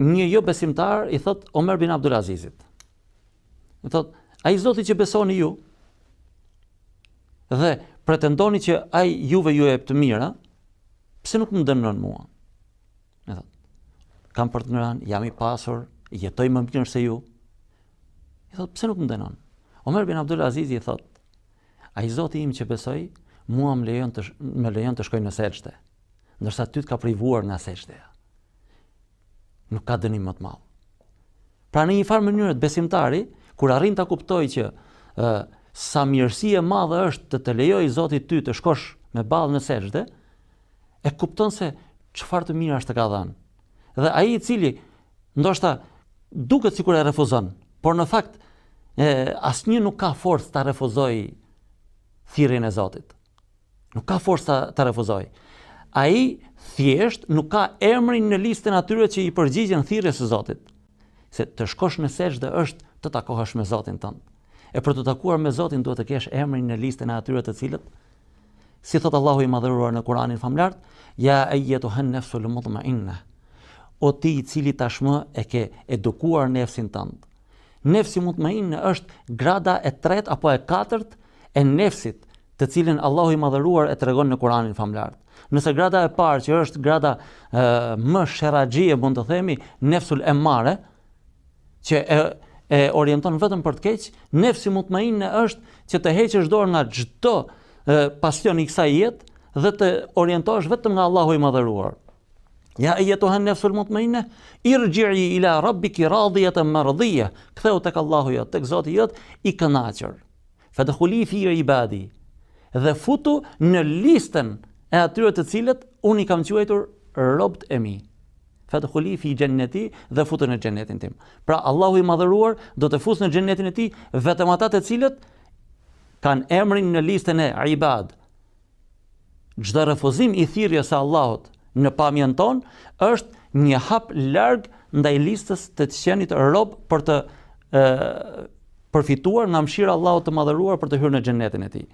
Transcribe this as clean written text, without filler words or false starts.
një jo besimtar i thot Omer bin Abdulazizit. I thot, ai Zoti që besoni ju dhe pretendoni që ai juve ju jep të mira, pse nuk më dënon mua? I thot, kam për të ngrënë, jam i pasur, jetoj më mirë se ju. I thot, pse nuk më dënon? Omer bin Abdulaziz i thot, ai Zoti im që besoj, mua më lejon të shkoj në seçte, ndërsa ty të ka privuar nga seçteja. Nuk ka dënim më të madh. Pra në një farë mënyrë besimtari, kur arrin ta kuptoj që sa mirësi e madhe është të lejoj Zoti ty të shkosh me ballë në seçde, e kupton se çfarë të mira është të ka dhënë. Dhe ai i cili ndoshta duket sikur e refuzon, por në fakt asnjë nuk ka forcë ta refuzojë thirrjen e Zotit. Nuk ka forcë ta refuzojë. Ai thjesht nuk ka emrin në listën atyre që i përgjigjen thirrjes së Zotit. Se të shkosh në seçde është të takohesh me Zotin tënd. E për të takuar me Zotin duhet të kesh emrin në listën e atyre të cilët, si thot Allahu i madhëruar në Kur'anin famlart, ja ayyatuhan nafsul mutma'inna. O ti i cili tashmë e ke edukuar nefsin tënd. Nefsi mutma'inna është grada e tretë apo e katërt e nefsit, të cilin Allahu i madhëruar e tregon në Kur'anin famlart. Nëse grada e parë që është grada më sheraxhie, mund të themi, nefsul emare, që e orienton vetëm për të keq, nefsi mutmainne është që të heqësh dorë nga çdo pasion i kësaj jetë dhe të orientohesh vetëm nga Allahu i madhëruar. Ja ayyatuhan nafsul mutmainne, irji'i ila rabbiki radiyatan mardiyah. Ktheu tek Allahu jot, tek Zoti jot i kënaqur. Fadkhuli fi ibadi. Dhe futu në listën e atyre të cilët unë i kam quajtur robët e mi. Fadkhuli fi jannati, dhe futu në xhenetin tim. Pra Allahu i madhëruar do të fusë në xhenetin e tij vetëm ata të cilët kanë emrin në listën e ibad. Çdo refuzim i thirrjes së Allahut në pamjen tonë është një hap larg ndaj listës të qenit rob për të përfituar nga mëshira e Allahut të madhëruar për të hyrë në xhenetin e tij.